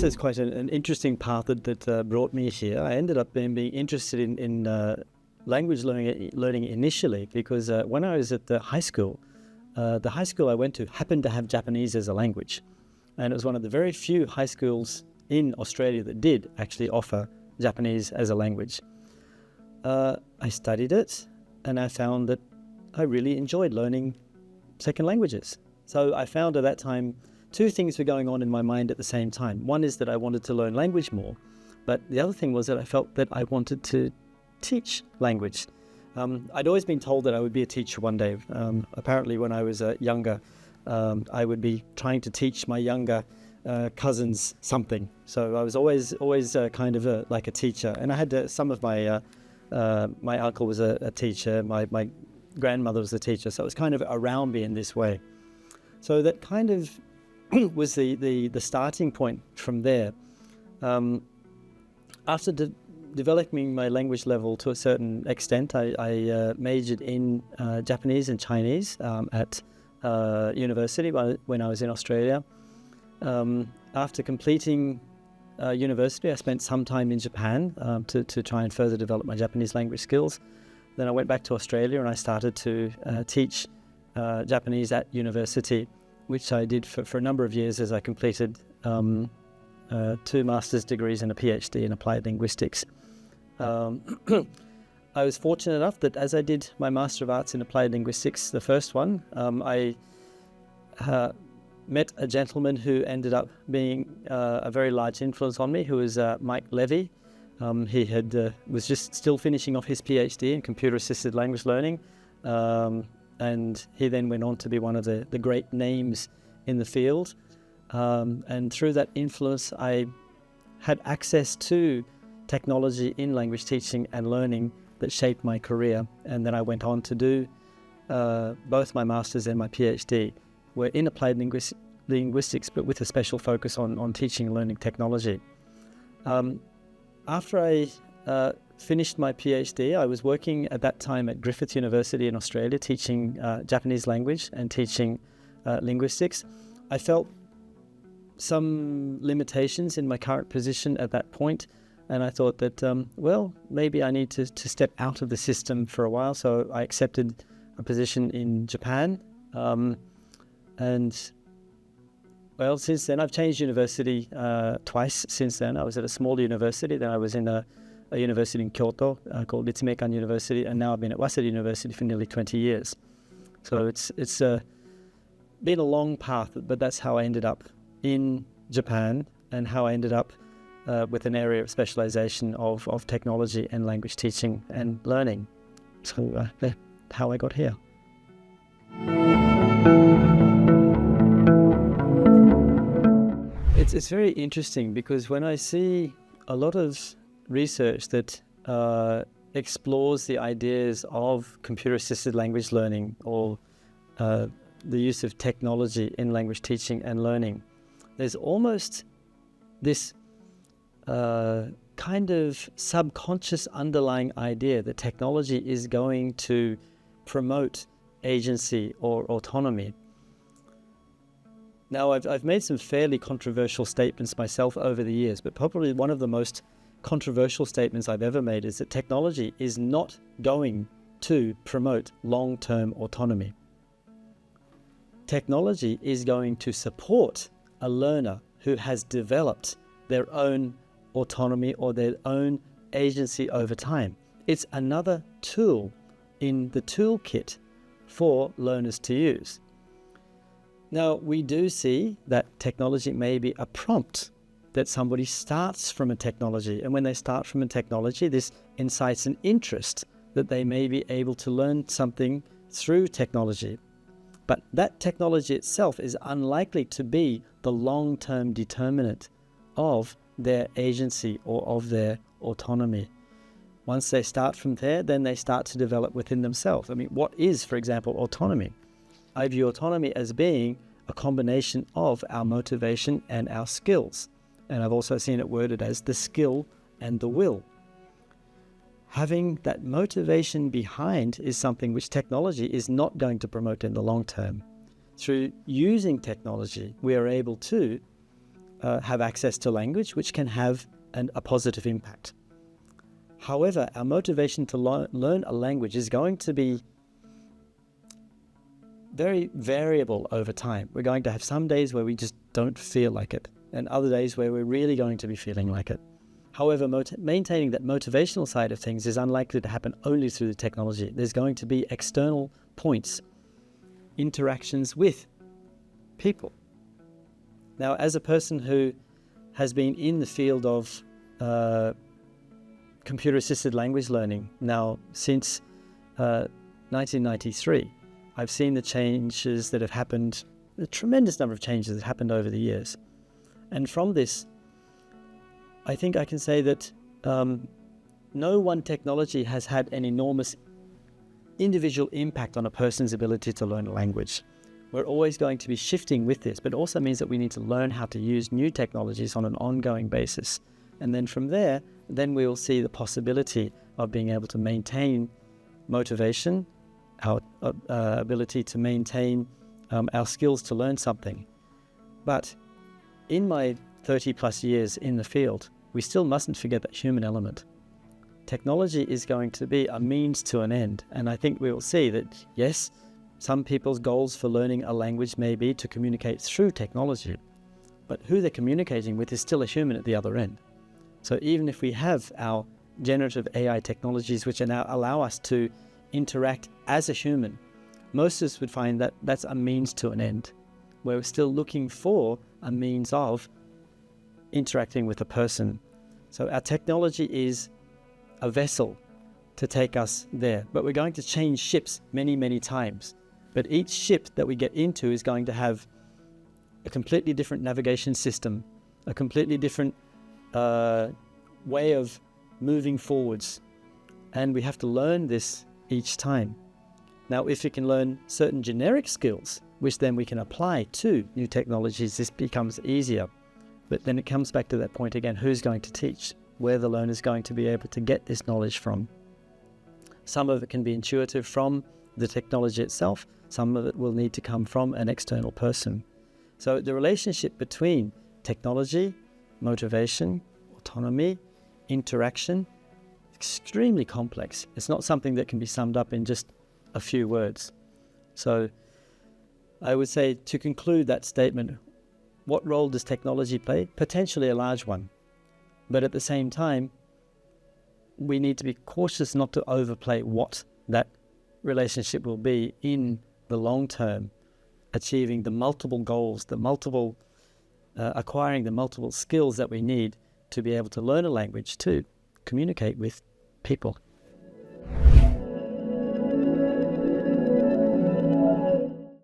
this is quite an interesting path that brought me here. I ended up being interested in language learning initially because when I was at the high school I went to happened to have Japanese as a language. And it was one of the very few high schools in Australia that did actually offer Japanese as a language. I studied it and I found that I really enjoyed learning second languages. So I found at that time two things were going on in my mind at the same time. One is that I wanted to learn language more, but the other thing was that I felt that I wanted to teach language. I'd always been told that I would be a teacher one day. Apparently when I was younger, I would be trying to teach my younger cousins something. So I was always kind of like a teacher. And I had some of my uncle was a teacher, my grandmother was a teacher, so it was kind of around me in this way. So that kind of was the starting point from there. After developing my language level to a certain extent, I majored in Japanese and Chinese at university when I was in Australia. After completing university, I spent some time in Japan to try and further develop my Japanese language skills. Then I went back to Australia and I started to teach Japanese at university, which I did for a number of years as I completed 2 master's degrees and a PhD in applied linguistics. I was fortunate enough that as I did my Master of Arts in Applied Linguistics, the first one, I met a gentleman who ended up being a very large influence on me, who was Mike Levy. He was just still finishing off his PhD in computer-assisted language learning, and he then went on to be one of the great names in the field. And through that influence, I had access to technology in language teaching and learning that shaped my career. And then I went on to do both my master's and my PhD were in applied linguistics, but with a special focus on teaching and learning technology. After I finished my PhD, I was working at that time at Griffith University in Australia, teaching Japanese language and teaching linguistics. I felt some limitations in my current position at that point, and I thought that, maybe I need to step out of the system for a while. So I accepted a position in Japan. Since then, I've changed university twice since then. I was at a small university, then I was in a university in Kyoto called Ritsumeikan University, and now I've been at Waseda University for nearly 20 years. So it's been a long path, but that's how I ended up in Japan and how I ended up with an area of specialization of technology and language teaching and learning. So that's how I got here. It's very interesting because when I see a lot of research that explores the ideas of computer-assisted language learning or the use of technology in language teaching and learning, there's almost this kind of subconscious underlying idea that technology is going to promote agency or autonomy. Now, I've made some fairly controversial statements myself over the years, but probably one of the most controversial statements I've ever made is that technology is not going to promote long-term autonomy. Technology is going to support a learner who has developed their own autonomy or their own agency over time. It's another tool in the toolkit for learners to use. Now, we do see that technology may be a prompt, that somebody starts from a technology, and when they start from a technology, this incites an interest that they may be able to learn something through technology. But that technology itself is unlikely to be the long-term determinant of their agency or of their autonomy. Once they start from there, then they start to develop within themselves. I mean, what is, for example, autonomy? I view autonomy as being a combination of our motivation and our skills. And I've also seen it worded as the skill and the will. Having that motivation behind is something which technology is not going to promote in the long term. Through using technology, we are able to have access to language, which can have a positive impact. However, our motivation to learn a language is going to be very variable over time. We're going to have some days where we just don't feel like it, and other days where we're really going to be feeling like it. However, maintaining that motivational side of things is unlikely to happen only through the technology. There's going to be external points, interactions with people. Now, as a person who has been in the field of computer-assisted language learning now since 1993, I've seen the changes that have happened, a tremendous number of changes that have happened over the years. And from this, I think I can say that no one technology has had an enormous individual impact on a person's ability to learn a language. We're always going to be shifting with this, but it also means that we need to learn how to use new technologies on an ongoing basis. And then from there, then we will see the possibility of being able to maintain motivation, our ability to maintain our skills to learn something. But in my 30 plus years in the field, we still mustn't forget that human element. Technology is going to be a means to an end. And I think we will see that, yes, some people's goals for learning a language may be to communicate through technology, but who they're communicating with is still a human at the other end. So even if we have our generative AI technologies, which now allow us to interact as a human, most of us would find that that's a means to an end. We're still looking for a means of interacting with a person. So our technology is a vessel to take us there, but we're going to change ships many, many times. But each ship that we get into is going to have a completely different navigation system, a completely different way of moving forwards. And we have to learn this each time. Now, if we can learn certain generic skills, which then we can apply to new technologies, this becomes easier. But then it comes back to that point again, who's going to teach, where the learner is going to be able to get this knowledge from. Some of it can be intuitive from the technology itself. Some of it will need to come from an external person. So the relationship between technology, motivation, autonomy, interaction, extremely complex. It's not something that can be summed up in just a few words. So I would say, to conclude that statement, what role does technology play? Potentially a large one. But at the same time, we need to be cautious not to overplay what that relationship will be in the long term, achieving the multiple goals, acquiring the multiple skills that we need to be able to learn a language to communicate with people.